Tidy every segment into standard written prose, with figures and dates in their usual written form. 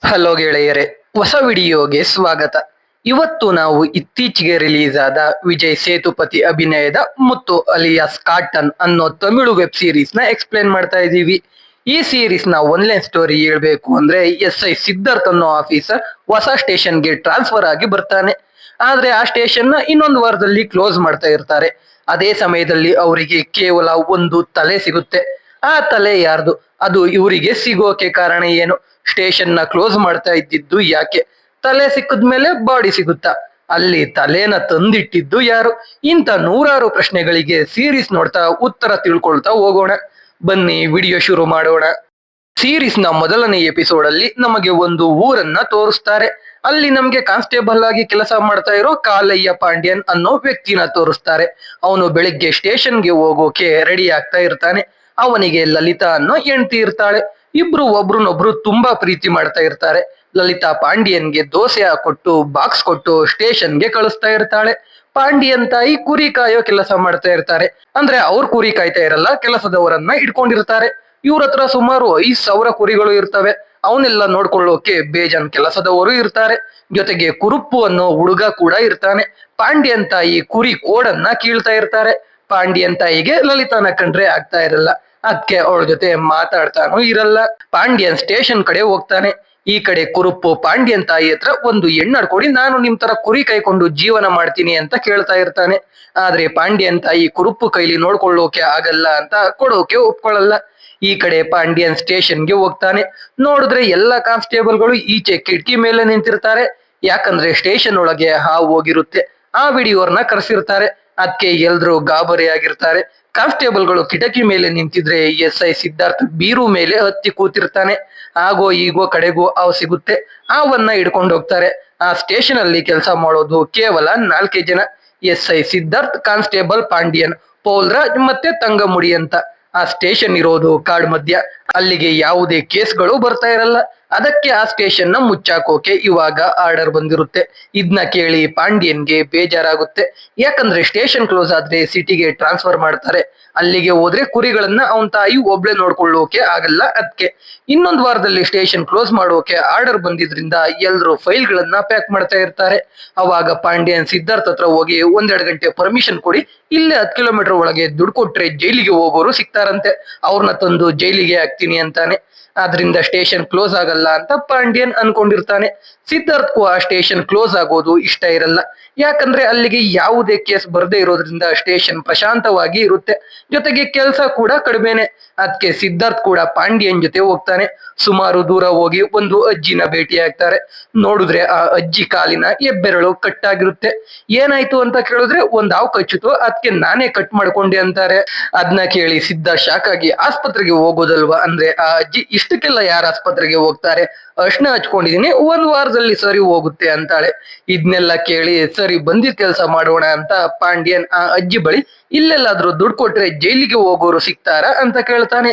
Hello ಗೆಳೆಯರೆ, ಹೊಸ ವಿಡಿಯೋಗೆ ಸ್ವಾಗತ. ಇವತ್ತು ನಾವು ಇತ್ತೀಚೆಗೆ ರಿಲೀಸ್ ಆದ ವಿಜಯ್ ಸೇತುಪತಿ ಅಭಿನಯದ ಮುತ್ತು ಅಲಿಯಾಸ್ ಕಾಟನ್ ಅನ್ನೋ ತಮಿಳು ವೆಬ್ ಸೀರೀಸ್ ನ ಎಕ್ಸ್ಪ್ಲೇನ್ ಮಾಡ್ತಾ ಇದ್ದೀವಿ. ಈ ಸೀರೀಸ್ ನ ಒನ್ಲೈನ್ ಸ್ಟೋರಿ ಹೇಳ್ಬೇಕು ಅಂದ್ರೆ SI ಸಿದ್ಧಾರ್ಥ್ ಅನ್ನೋ ಆಫೀಸರ್ ಹೊಸ ಸ್ಟೇಷನ್ಗೆ ಟ್ರಾನ್ಸ್ಫರ್ ಆಗಿ ಬರ್ತಾನೆ. ಆದ್ರೆ ಆ ಸ್ಟೇಷನ್ ನ ಇನ್ನೊಂದು ವಾರದಲ್ಲಿ ಕ್ಲೋಸ್ ಮಾಡ್ತಾ ಇರ್ತಾರೆ. ಅದೇ ಸಮಯದಲ್ಲಿ ಅವರಿಗೆ ಕೇವಲ ಒಂದು ತಲೆ ಸಿಗುತ್ತೆ. ಆ ತಲೆ ಯಾರ್ದು, ಅದು ಇವರಿಗೆ ಸಿಗೋಕೆ ಕಾರಣ ಏನು, ಸ್ಟೇಷನ್ ನ ಕ್ಲೋಸ್ ಮಾಡ್ತಾ ಇದ್ದಿದ್ದು ಯಾಕೆ, ತಲೆ ಸಿಕ್ಕಿದ್ಮೇಲೆ ಬಾಡಿ ಸಿಗುತ್ತಾ, ಅಲ್ಲಿ ತಲೆನ ತಂದಿಟ್ಟಿದ್ದು ಯಾರು, ಇಂಥ ನೂರಾರು ಪ್ರಶ್ನೆಗಳಿಗೆ ಸೀರೀಸ್ ನೋಡ್ತಾ ಉತ್ತರ ತಿಳ್ಕೊಳ್ತಾ ಹೋಗೋಣ. ಬನ್ನಿ ವಿಡಿಯೋ ಶುರು ಮಾಡೋಣ. ಸೀರೀಸ್ ನ ಮೊದಲನೇ ಎಪಿಸೋಡ್ ಅಲ್ಲಿ ನಮಗೆ ಒಂದು ಊರನ್ನ ತೋರಿಸ್ತಾರೆ. ಅಲ್ಲಿ ನಮ್ಗೆ ಕಾನ್ಸ್ಟೇಬಲ್ ಆಗಿ ಕೆಲಸ ಮಾಡ್ತಾ ಇರೋ ಕಾಲಯ್ಯ ಪಾಂಡ್ಯನ್ ಅನ್ನೋ ವ್ಯಕ್ತಿನ ತೋರಿಸ್ತಾರೆ. ಅವನು ಬೆಳಿಗ್ಗೆ ಸ್ಟೇಷನ್ಗೆ ಹೋಗೋಕೆ ರೆಡಿ ಆಗ್ತಾ ಇರ್ತಾನೆ. ಅವನಿಗೆ ಲಲಿತಾ ಅನ್ನೋ ಹೆಂಡತಿ ಇರ್ತಾಳೆ. ಇಬ್ರು ಒಬ್ರನ್ನೊಬ್ರು ತುಂಬಾ ಪ್ರೀತಿ ಮಾಡ್ತಾ ಇರ್ತಾರೆ. ಲಲಿತಾ ಪಾಂಡ್ಯನ್ಗೆ ದೋಸೆ ಹಾಕೊಟ್ಟು ಬಾಕ್ಸ್ ಕೊಟ್ಟು ಸ್ಟೇಷನ್ಗೆ ಕಳಿಸ್ತಾ ಇರ್ತಾಳೆ. ಪಾಂಡ್ಯನ್ ತಾಯಿ ಕುರಿ ಕಾಯೋ ಕೆಲಸ ಮಾಡ್ತಾ ಇರ್ತಾರೆ. ಅಂದ್ರೆ ಅವ್ರ ಕುರಿ ಕಾಯ್ತಾ ಇರಲ್ಲ, ಕೆಲಸದವರನ್ನ ಇಟ್ಕೊಂಡಿರ್ತಾರೆ. ಇವ್ರ ಹತ್ರ ಸುಮಾರು 5,000 ಕುರಿಗಳು ಇರ್ತವೆ. ಅವನ್ನೆಲ್ಲ ನೋಡ್ಕೊಳ್ಳೋಕೆ ಬೇಜಾನ್ ಕೆಲಸದವರು ಇರ್ತಾರೆ. ಜೊತೆಗೆ ಕುರುಪ್ಪು ಅನ್ನೋ ಹುಡುಗ ಕೂಡ ಇರ್ತಾನೆ. ಪಾಂಡ್ಯನ್ ತಾಯಿ ಕುರಿ ಕೋಡನ್ನ ಕೀಳ್ತಾ ಇರ್ತಾರೆ. ಪಾಂಡ್ಯನ್ ತಾಯಿಗೆ ಲಲಿತಾನ ಕಂಡ್ರೆ ಆಗ್ತಾ ಇರಲ್ಲ. ಅದಕ್ಕೆ ಅವಳ ಜೊತೆ ಮಾತಾಡ್ತಾನೂ ಇರಲ್ಲ. ಪಾಂಡ್ಯನ್ ಸ್ಟೇಷನ್ ಕಡೆ ಹೋಗ್ತಾನೆ. ಈ ಕಡೆ ಕುರುಪ್ಪು ಪಾಂಡ್ಯನ್ ತಾಯಿ ಹತ್ರ ಒಂದು ಹೆಣ್ಣು ಕೊಡಿ, ನಾನು ನಿಮ್ ತರ ಕುರಿ ಕೈಕೊಂಡು ಜೀವನ ಮಾಡ್ತೀನಿ ಅಂತ ಕೇಳ್ತಾ ಇರ್ತಾನೆ. ಆದ್ರೆ ಪಾಂಡ್ಯನ್ ತಾಯಿ ಕುರುಪ್ಪು ಕೈಲಿ ನೋಡ್ಕೊಳ್ಳೋಕೆ ಆಗಲ್ಲ ಅಂತ ಕೊಡೋಕೆ ಒಪ್ಕೊಳ್ಳಲ್ಲ. ಈ ಕಡೆ ಪಾಂಡ್ಯನ್ ಸ್ಟೇಷನ್ಗೆ ಹೋಗ್ತಾನೆ. ನೋಡಿದ್ರೆ ಎಲ್ಲಾ ಕಾನ್ಸ್ಟೇಬಲ್ಗಳು ಈಚೆ ಕಿಟಕಿ ಮೇಲೆ ನಿಂತಿರ್ತಾರೆ. ಯಾಕಂದ್ರೆ ಸ್ಟೇಷನ್ ಒಳಗೆ ಹಾವು ಹೋಗಿರುತ್ತೆ. ಆ ವಿಡಿಯೋರ್ನ ಕರೆಸಿರ್ತಾರೆ. ಅದಕ್ಕೆ ಎಲ್ರು ಗಾಬರಿ ಆಗಿರ್ತಾರೆ. ಕಾನ್ಸ್ಟೇಬಲ್ಗಳು ಕಿಟಕಿ ಮೇಲೆ ನಿಂತಿದ್ರೆ SI ಸಿದ್ಧಾರ್ಥ್ ಬೀರು ಮೇಲೆ ಹತ್ತಿ ಕೂತಿರ್ತಾನೆ. ಆಗೋ ಈಗೋ ಕಡೆಗೂ ಹಾವು ಸಿಗುತ್ತೆ. ಹಾವನ್ನ ಹಿಡ್ಕೊಂಡು ಹೋಗ್ತಾರೆ. ಆ ಸ್ಟೇಷನ್ ಅಲ್ಲಿ ಕೆಲಸ ಮಾಡೋದು ಕೇವಲ 4 ಜನ: SI ಸಿದ್ಧಾರ್ಥ್, ಕಾನ್ಸ್ಟೇಬಲ್ ಪಾಂಡ್ಯನ್, ಪೌಲ್ರಾಜ್ ಮತ್ತೆ ತಂಗಮುಡಿ ಅಂತ. ಆ ಸ್ಟೇಷನ್ ಇರೋದು ಕಾಡ್ ಮಧ್ಯ. ಅಲ್ಲಿಗೆ ಯಾವುದೇ ಕೇಸ್ಗಳು ಬರ್ತಾ ಇರಲ್ಲ. ಅದಕ್ಕೆ ಆ ಸ್ಟೇಷನ್ ನ ಮುಚ್ಚಾಕೋಕೆ ಇವಾಗ ಆರ್ಡರ್ ಬಂದಿರುತ್ತೆ. ಇದನ್ನ ಕೇಳಿ ಪಾಂಡ್ಯನ್ಗೆ ಬೇಜಾರಾಗುತ್ತೆ. ಯಾಕಂದ್ರೆ ಸ್ಟೇಷನ್ ಕ್ಲೋಸ್ ಆದ್ರೆ ಸಿಟಿಗೆ ಟ್ರಾನ್ಸ್ಫರ್ ಮಾಡ್ತಾರೆ. ಅಲ್ಲಿಗೆ ಹೋದ್ರೆ ಕುರಿಗಳನ್ನ ಅವನ್ ತಾಯಿ ಒಬ್ಳೆ ನೋಡ್ಕೊಳ್ಳೋಕೆ ಆಗಲ್ಲ. ಅದಕ್ಕೆ ಇನ್ನೊಂದು ವಾರದಲ್ಲಿ ಸ್ಟೇಷನ್ ಕ್ಲೋಸ್ ಮಾಡೋಕೆ ಆರ್ಡರ್ ಬಂದಿದ್ರಿಂದ ಎಲ್ರು ಫೈಲ್ ಗಳನ್ನ ಪ್ಯಾಕ್ ಮಾಡ್ತಾ ಇರ್ತಾರೆ. ಅವಾಗ ಪಾಂಡ್ಯನ್ ಸಿದ್ಧಾರ್ಥ್ ಹತ್ರ ಹೋಗಿ 1-2 ಗಂಟೆ ಪರ್ಮಿಷನ್ ಕೊಡಿ, ಇಲ್ಲೇ 10 ಕಿಲೋಮೀಟರ್ ಒಳಗೆ ದುಡ್ಡು ಕೊಟ್ರೆ ಜೈಲಿಗೆ ಹೋಗೋರು ಸಿಗ್ತಾರಂತೆ, ಅವ್ರನ್ನ ತಂದು ಜೈಲಿಗೆ ಹಾಕ್ತೀನಿ ಅಂತಾನೆ. ಆದ್ರಿಂದ ಸ್ಟೇಷನ್ ಕ್ಲೋಸ್ ಆಗಲ್ಲ ಅಂತ ಪಾಂಡ್ಯನ್ ಅನ್ಕೊಂಡಿರ್ತಾನೆ. ಸಿದ್ಧಾರ್ಥ್ಗೂ ಆ ಸ್ಟೇಷನ್ ಕ್ಲೋಸ್ ಆಗೋದು ಇಷ್ಟ ಇರಲ್ಲ. ಯಾಕಂದ್ರೆ ಅಲ್ಲಿಗೆ ಯಾವುದೇ ಕೇಸ್ ಬರ್ದೇ ಇರೋದ್ರಿಂದ ಸ್ಟೇಷನ್ ಪ್ರಶಾಂತವಾಗಿ ಇರುತ್ತೆ. ಜೊತೆಗೆ ಕೆಲಸ ಕೂಡ ಕಡಿಮೆನೆ. ಅದಕ್ಕೆ ಸಿದ್ಧಾರ್ಥ್ ಕೂಡ ಪಾಂಡ್ಯನ್ ಜೊತೆ ಹೋಗ್ತಾನೆ. ಸುಮಾರು ದೂರ ಹೋಗಿ ಒಂದು ಅಜ್ಜಿನ ಭೇಟಿ ಆಗ್ತಾರೆ. ನೋಡಿದ್ರೆ ಆ ಅಜ್ಜಿ ಕಾಲಿನ ಹೆಬ್ಬೆರಳು ಕಟ್ಟಾಗಿರುತ್ತೆ. ಏನಾಯ್ತು ಅಂತ ಕೇಳಿದ್ರೆ ಒಂದ್ ಹಾವು ಕಚ್ಚಿತು, ಅದಕ್ಕೆ ನಾನೇ ಕಟ್ ಮಾಡ್ಕೊಂಡೆ ಅಂತಾರೆ. ಅದನ್ನ ಕೇಳಿ ಸಿದ್ಧಾರ್ಥ್ ಶಾಕ್ ಆಗಿ ಆಸ್ಪತ್ರೆಗೆ ಹೋಗೋದಲ್ವಾ ಅಂದ್ರೆ, ಆ ಅಜ್ಜಿ ಇಷ್ಟಕ್ಕೆಲ್ಲ ಯಾರ ಆಸ್ಪತ್ರೆಗೆ ಹೋಗ್ತಾರೆ, ಅರ್ಶನ ಹಚ್ಕೊಂಡಿದೀನಿ, 1 ವಾರದಲ್ಲಿ ಸರಿ ಹೋಗುತ್ತೆ ಅಂತಾಳೆ. ಇದನ್ನೆಲ್ಲ ಕೇಳಿ ಸರಿ ಬಂದಿದ್ ಕೆಲಸ ಮಾಡೋಣ ಅಂತ ಪಾಂಡ್ಯನ್ ಆ ಅಜ್ಜಿ ಬಳಿ ಇಲ್ಲೆಲ್ಲಾದ್ರೂ ದುಡ್ಡು ಕೊಟ್ರೆ ಜೈಲಿಗೆ ಹೋಗೋರು ಸಿಗ್ತಾರ ಅಂತ ಕೇಳ್ತಾನೆ.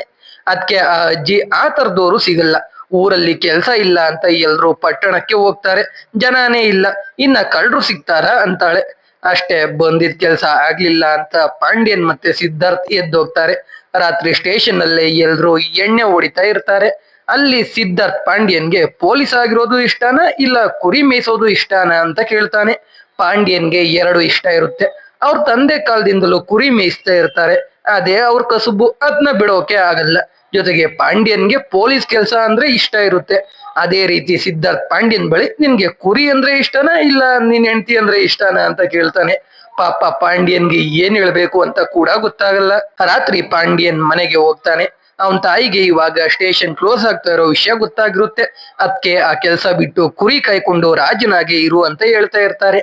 ಅದಕ್ಕೆ ಆ ಅಜ್ಜಿ ಆ ತರದೋರು ಸಿಗಲ್ಲ, ಊರಲ್ಲಿ ಕೆಲ್ಸ ಇಲ್ಲ ಅಂತ ಎಲ್ರು ಪಟ್ಟಣಕ್ಕೆ ಹೋಗ್ತಾರೆ, ಜನನೇ ಇಲ್ಲ, ಇನ್ನ ಕಳ್ಳರು ಸಿಗ್ತಾರ ಅಂತಾಳೆ. ಅಷ್ಟೇ, ಬಂದಿದ್ ಕೆಲ್ಸ ಆಗ್ಲಿಲ್ಲ ಅಂತ ಪಾಂಡ್ಯನ್ ಮತ್ತೆ ಸಿದ್ಧಾರ್ಥ್ ಎದ್ದೋಗ್ತಾರೆ. ರಾತ್ರಿ ಸ್ಟೇಷನ್ ಅಲ್ಲೇ ಎಲ್ರು ಎಣ್ಣೆ ಹೊಡಿತಾ ಇರ್ತಾರೆ. ಅಲ್ಲಿ ಸಿದ್ಧಾರ್ಥ್ ಪಾಂಡ್ಯನ್ಗೆ ಪೊಲೀಸ್ ಆಗಿರೋದು ಇಷ್ಟನ ಇಲ್ಲ ಕುರಿ ಮೇಯಿಸೋದು ಇಷ್ಟನ ಅಂತ ಕೇಳ್ತಾನೆ. ಪಾಂಡ್ಯನ್ಗೆ 2 ಇಷ್ಟ ಇರುತ್ತೆ. ಅವ್ರ ತಂದೆ ಕಾಲದಿಂದಲೂ ಕುರಿ ಮೇಯಿಸ್ತಾ ಇರ್ತಾರೆ. ಅದೇ ಅವ್ರ ಕಸುಬು, ಅದನ್ನ ಬಿಡೋಕೆ ಆಗಲ್ಲ. ಜೊತೆಗೆ ಪಾಂಡ್ಯನ್ಗೆ ಪೊಲೀಸ್ ಕೆಲಸ ಅಂದ್ರೆ ಇಷ್ಟ ಇರುತ್ತೆ. ಅದೇ ರೀತಿ ಸಿದ್ಧಾರ್ಥ್ ಪಾಂಡ್ಯನ್ ಬಳಿ ನಿನ್ಗೆ ಕುರಿ ಅಂದ್ರೆ ಇಷ್ಟನ ಇಲ್ಲ ನಿನ್ ಹೆಂಡತಿ ಅಂದ್ರೆ ಇಷ್ಟನ ಅಂತ ಕೇಳ್ತಾನೆ. ಪಾಪ ಪಾಂಡ್ಯನ್ಗೆ ಏನ್ ಹೇಳ್ಬೇಕು ಅಂತ ಕೂಡ ಗೊತ್ತಾಗಲ್ಲ. ರಾತ್ರಿ ಪಾಂಡ್ಯನ್ ಮನೆಗೆ ಹೋಗ್ತಾನೆ. ಅವನ್ ತಾಯಿಗೆ ಇವಾಗ ಸ್ಟೇಷನ್ ಕ್ಲೋಸ್ ಆಗ್ತಾ ಇರೋ ವಿಷಯ ಗೊತ್ತಾಗಿರುತ್ತೆ. ಅದಕ್ಕೆ ಆ ಕೆಲಸ ಬಿಟ್ಟು ಕುರಿ ಕಾಯ್ಕೊಂಡು ರಾಜನಾಗೆ ಇರು ಅಂತ ಹೇಳ್ತಾ ಇರ್ತಾರೆ.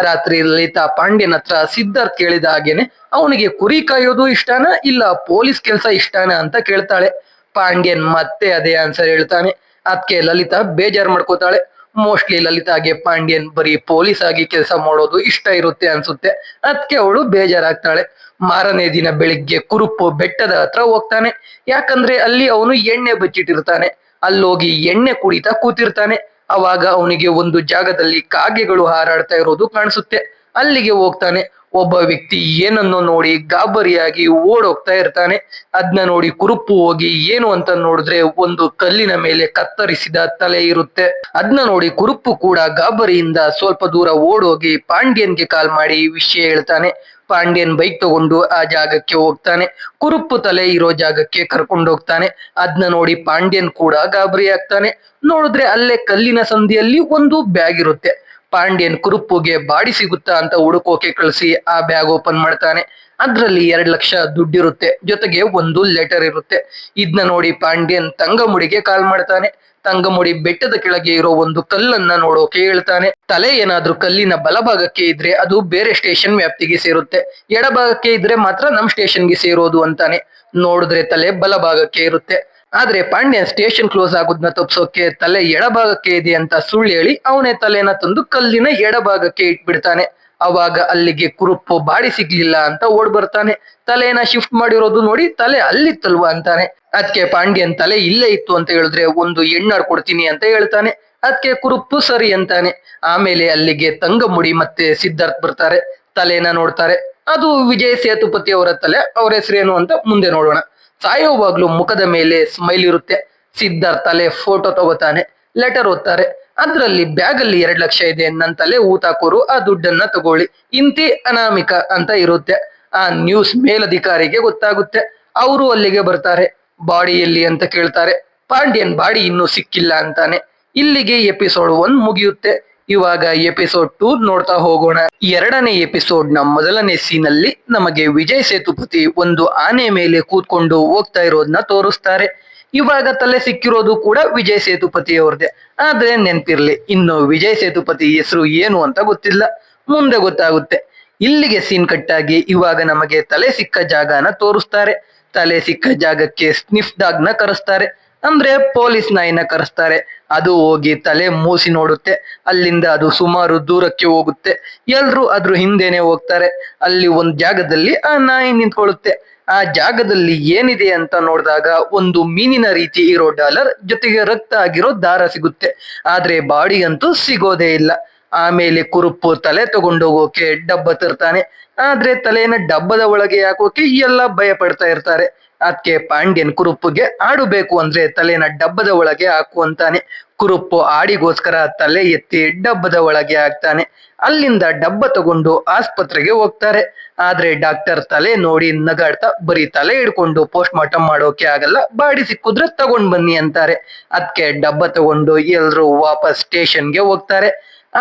ರಾತ್ರಿ ಲಲಿತಾ ಪಾಂಡ್ಯನ್ ಹತ್ರ ಸಿದ್ಧಾರ್ಥ್ ಕೇಳಿದ ಹಾಗೇನೆ ಅವನಿಗೆ ಕುರಿ ಕಾಯೋದು ಇಷ್ಟನ ಇಲ್ಲ ಪೊಲೀಸ್ ಕೆಲಸ ಇಷ್ಟನ ಅಂತ ಕೇಳ್ತಾಳೆ. ಪಾಂಡ್ಯನ್ ಮತ್ತೆ ಅದೇ ಆನ್ಸರ್ ಹೇಳ್ತಾನೆ. ಅದಕ್ಕೆ ಲಲಿತಾ ಬೇಜಾರ್ ಮಾಡ್ಕೋತಾಳೆ. ಮೋಸ್ಟ್ಲಿ ಲಲಿತಾಗೆ ಪಾಂಡ್ಯನ್ ಬರೀ ಪೊಲೀಸ್ ಆಗಿ ಕೆಲಸ ಮಾಡೋದು ಇಷ್ಟ ಇರುತ್ತೆ ಅನ್ಸುತ್ತೆ. ಅದಕ್ಕೆ ಅವಳು ಬೇಜಾರಾಗ್ತಾಳೆ. ಮಾರನೇ ದಿನ ಬೆಳಿಗ್ಗೆ ಕುರುಪ್ಪು ಬೆಟ್ಟದ ಹತ್ರ ಹೋಗ್ತಾನೆ. ಯಾಕಂದ್ರೆ ಅಲ್ಲಿ ಅವನು ಎಣ್ಣೆ ಬಚ್ಚಿಟ್ಟಿರ್ತಾನೆ. ಅಲ್ಲೋಗಿ ಎಣ್ಣೆ ಕುಡಿತಾ ಕೂತಿರ್ತಾನೆ. ಅವಾಗ ಅವನಿಗೆ ಒಂದು ಜಾಗದಲ್ಲಿ ಕಾಗೆಗಳು ಹಾರಾಡ್ತಾ ಇರೋದು ಕಾಣಿಸುತ್ತೆ. ಅಲ್ಲಿಗೆ ಹೋಗ್ತಾನೆ. ಒಬ್ಬ ವ್ಯಕ್ತಿ ಏನನ್ನೋ ನೋಡಿ ಗಾಬರಿಯಾಗಿ ಓಡೋಗ್ತಾ ಇರ್ತಾನೆ. ಅದನ್ನ ನೋಡಿ ಕುರುಪ್ಪು ಹೋಗಿ ಏನು ಅಂತ ನೋಡಿದ್ರೆ ಒಂದು ಕಲ್ಲಿನ ಮೇಲೆ ಕತ್ತರಿಸಿದ ತಲೆ ಇರುತ್ತೆ. ಅದನ್ನ ನೋಡಿ ಕುರುಪ್ಪು ಕೂಡ ಗಾಬರಿಯಿಂದ ಸ್ವಲ್ಪ ದೂರ ಓಡೋಗಿ ಪಾಂಡ್ಯನ್ಗೆ ಕಾಲ್ ಮಾಡಿ ವಿಷಯ ಹೇಳ್ತಾನೆ. ಪಾಂಡ್ಯನ್ ಬೈಕ್ ತಗೊಂಡು ಆ ಜಾಗಕ್ಕೆ ಹೋಗ್ತಾನೆ. ಕುರುಪ್ಪು ತಲೆ ಇರೋ ಜಾಗಕ್ಕೆ ಕರ್ಕೊಂಡೋಗ್ತಾನೆ. ಅದನ್ನ ನೋಡಿ ಪಾಂಡ್ಯನ್ ಕೂಡ ಗಾಬರಿ ಆಗ್ತಾನೆ. ನೋಡಿದ್ರೆ ಅಲ್ಲೇ ಕಲ್ಲಿನ ಸಂದಿಯಲ್ಲಿ ಒಂದು ಬ್ಯಾಗ್ ಇರುತ್ತೆ. ಪಾಂಡ್ಯನ್ ಕುರುಪ್ಪುಗೆ ಬಾಡಿ ಸಿಗುತ್ತಾ ಅಂತ ಹುಡುಕೋಕೆ ಕಳಿಸಿ ಆ ಬ್ಯಾಗ್ ಓಪನ್ ಮಾಡ್ತಾನೆ. ಅದ್ರಲ್ಲಿ 2 ಲಕ್ಷ ದುಡ್ಡಿರುತ್ತೆ, ಜೊತೆಗೆ ಒಂದು ಲೆಟರ್ ಇರುತ್ತೆ. ಇದನ್ನ ನೋಡಿ ಪಾಂಡ್ಯನ್ ತಂಗಮುಡಿಗೆ ಕಾಲ್ ಮಾಡ್ತಾನೆ. ತಂಗಮುಡಿ ಬೆಟ್ಟದ ಕೆಳಗೆ ಇರೋ ಒಂದು ಕಲ್ಲನ್ನ ನೋಡೋಕೆ ಹೇಳ್ತಾನೆ. ತಲೆ ಏನಾದ್ರೂ ಕಲ್ಲಿನ ಬಲಭಾಗಕ್ಕೆ ಇದ್ರೆ ಅದು ಬೇರೆ ಸ್ಟೇಷನ್ ವ್ಯಾಪ್ತಿಗೆ ಸೇರುತ್ತೆ, ಎಡಭಾಗಕ್ಕೆ ಇದ್ರೆ ಮಾತ್ರ ನಮ್ ಸ್ಟೇಷನ್ಗೆ ಸೇರೋದು ಅಂತಾನೆ. ನೋಡಿದ್ರೆ ತಲೆ ಬಲಭಾಗಕ್ಕೆ ಇರುತ್ತೆ. ಆದ್ರೆ ಪಾಂಡ್ಯನ್ ಸ್ಟೇಷನ್ ಕ್ಲೋಸ್ ಆಗೋದನ್ನ ತಪ್ಸೋಕೆ ತಲೆ ಎಡಭಾಗಕ್ಕೆ ಇದೆ ಅಂತ ಸುಳ್ಳು ಹೇಳಿ ಅವನೇ ತಲೆನ ತಂದು ಕಲ್ಲಿನ ಎಡಭಾಗಕ್ಕೆ ಇಟ್ಬಿಡ್ತಾನೆ. ಅವಾಗ ಅಲ್ಲಿಗೆ ಕುರುಪ್ಪು ಬಾಡಿ ಸಿಗ್ಲಿಲ್ಲ ಅಂತ ಓಡ್ ಬರ್ತಾನೆ. ತಲೆನ ಶಿಫ್ಟ್ ಮಾಡಿರೋದು ನೋಡಿ ತಲೆ ಅಲ್ಲಿತ್ತಲ್ವಾ ಅಂತಾನೆ. ಅದಕ್ಕೆ ಪಾಂಡ್ಯನ್ ತಲೆ ಇಲ್ಲೇ ಇತ್ತು ಅಂತ ಹೇಳಿದ್ರೆ ಒಂದು ಎಣ್ಣಾರ್ ಕೊಡ್ತೀನಿ ಅಂತ ಹೇಳ್ತಾನೆ. ಅದಕ್ಕೆ ಕುರುಪ್ಪು ಸರಿ ಅಂತಾನೆ. ಆಮೇಲೆ ಅಲ್ಲಿಗೆ ತಂಗಮುಡಿ ಮತ್ತೆ ಸಿದ್ಧಾರ್ಥ್ ಬರ್ತಾರೆ. ತಲೆನ ನೋಡ್ತಾರೆ. ಅದು ವಿಜಯ್ ಸೇತುಪತಿ ಅವರ ತಲೆ. ಅವ್ರ ಹೆಸರೇನು ಅಂತ ಮುಂದೆ ನೋಡೋಣ. ಸಾಯೋವಾಗ್ಲೂ ಮುಖದ ಮೇಲೆ ಸ್ಮೈಲ್ ಇರುತ್ತೆ. ಸಿದ್ಧಾರ್ಥ್ ತಲೆ ಫೋಟೋ ತಗೋತಾನೆ. ಲೆಟರ್ ಓದ್ತಾರೆ. ಅದ್ರಲ್ಲಿ ಬ್ಯಾಗ್ ಅಲ್ಲಿ 2 ಲಕ್ಷ ಇದೆ, ನನ್ ತಲೆ ಊತಾಕೋರು ಆ ದುಡ್ಡನ್ನ ತಗೊಳ್ಳಿ, ಇಂತಿ ಅನಾಮಿಕ ಅಂತ ಇರುತ್ತೆ. ಆ ನ್ಯೂಸ್ ಮೇಲಧಿಕಾರಿಗೆ ಗೊತ್ತಾಗುತ್ತೆ. ಅವರು ಅಲ್ಲಿಗೆ ಬರ್ತಾರೆ. ಬಾಡಿ ಎಲ್ಲಿ ಅಂತ ಕೇಳ್ತಾರೆ. ಪಾಂಡ್ಯನ್ ಬಾಡಿ ಇನ್ನೂ ಸಿಕ್ಕಿಲ್ಲ ಅಂತಾನೆ. ಇಲ್ಲಿಗೆ ಎಪಿಸೋಡ್ 1 ಮುಗಿಯುತ್ತೆ. ಇವಾಗ ಎಪಿಸೋಡ್ 2 ನೋಡ್ತಾ ಹೋಗೋಣ. 2ನೇ ಎಪಿಸೋಡ್ ನ ಮೊದಲನೇ ಸೀನ್ ಅಲ್ಲಿ ನಮಗೆ ವಿಜಯ್ ಸೇತುಪತಿ ಒಂದು ಆನೆ ಮೇಲೆ ಕೂತ್ಕೊಂಡು ಹೋಗ್ತಾ ಇರೋದನ್ನ ತೋರಿಸ್ತಾರೆ. ಇವಾಗ ತಲೆ ಸಿಕ್ಕಿರೋದು ಕೂಡ ವಿಜಯ್ ಸೇತುಪತಿ ಅವ್ರದೇ. ಆದ್ರೆ ನೆನ್ಪಿರ್ಲಿ, ಇನ್ನು ವಿಜಯ್ ಸೇತುಪತಿ ಹೆಸರು ಏನು ಅಂತ ಗೊತ್ತಿಲ್ಲ, ಮುಂದೆ ಗೊತ್ತಾಗುತ್ತೆ. ಇಲ್ಲಿಗೆ ಸೀನ್ ಕಟ್ಟಾಗಿ ಇವಾಗ ನಮಗೆ ತಲೆ ಸಿಕ್ಕ ಜಾಗನ ತೋರಿಸ್ತಾರೆ. ತಲೆ ಸಿಕ್ಕ ಜಾಗಕ್ಕೆ ಸ್ನಿಫ್ ಡಾಗ್ ನ ಕರೆಸ್ತಾರೆ, ಅಂದ್ರೆ ಪೊಲೀಸ್ ನಾಯಿನ ಕರೆಸ್ತಾರೆ. ಅದು ಹೋಗಿ ತಲೆ ಮೂಸಿ ನೋಡುತ್ತೆ. ಅಲ್ಲಿಂದ ಅದು ಸುಮಾರು ದೂರಕ್ಕೆ ಹೋಗುತ್ತೆ. ಎಲ್ರು ಅದ್ರ ಹಿಂದೆನೆ ಹೋಗ್ತಾರೆ. ಅಲ್ಲಿ ಒಂದ್ ಜಾಗದಲ್ಲಿ ಆ ನಾಯಿ ನಿಂತ್ಕೊಳ್ಳುತ್ತೆ. ಆ ಜಾಗದಲ್ಲಿ ಏನಿದೆ ಅಂತ ನೋಡಿದಾಗ ಒಂದು ಮೀನಿನ ರೀತಿ ಇರೋ ಡಾಲರ್ ಜೊತೆಗೆ ರಕ್ತ ಆಗಿರೋ ದಾರ ಸಿಗುತ್ತೆ. ಆದ್ರೆ ಬಾಡಿ ಅಂತೂ ಸಿಗೋದೇ ಇಲ್ಲ. ಆಮೇಲೆ ಕುರುಪ್ಪು ತಲೆ ತಗೊಂಡೋಗೋಕೆ ಡಬ್ಬ ತರ್ತಾನೆ. ಆದ್ರೆ ತಲೆನ ಡಬ್ಬದ ಒಳಗೆ ಹಾಕೋಕೆ ಎಲ್ಲ ಭಯ ಪಡ್ತಾ ಇರ್ತಾರೆ. ಅದಕ್ಕೆ ಪಾಂಡ್ಯನ್ ಕುರುಪ್ಪುಗೆ ಆಡು ಬೇಕು ಅಂದ್ರೆ ತಲೆನ ಡಬ್ಬದ ಒಳಗೆ ಹಾಕು ಅಂತಾನೆ. ಕುರುಪ್ಪು ಆಡಿಗೋಸ್ಕರ ತಲೆ ಎತ್ತಿ ಡಬ್ಬದ ಒಳಗೆ ಹಾಕ್ತಾನೆ. ಅಲ್ಲಿಂದ ಡಬ್ಬ ತಗೊಂಡು ಆಸ್ಪತ್ರೆಗೆ ಹೋಗ್ತಾರೆ. ಆದ್ರೆ ಡಾಕ್ಟರ್ ತಲೆ ನೋಡಿ ನಗಾಡ್ತಾ ಬರೀ ತಲೆ ಹಿಡ್ಕೊಂಡು ಪೋಸ್ಟ್ ಮಾರ್ಟಮ್ ಮಾಡೋಕೆ ಆಗಲ್ಲ, ಬಾಡಿ ಸಿಕ್ಕಿದ್ರೆ ತಗೊಂಡ್ ಬನ್ನಿ ಅಂತಾರೆ. ಅದಕ್ಕೆ ಡಬ್ಬ ತಗೊಂಡು ಎಲ್ರು ವಾಪಸ್ ಸ್ಟೇಷನ್ಗೆ ಹೋಗ್ತಾರೆ.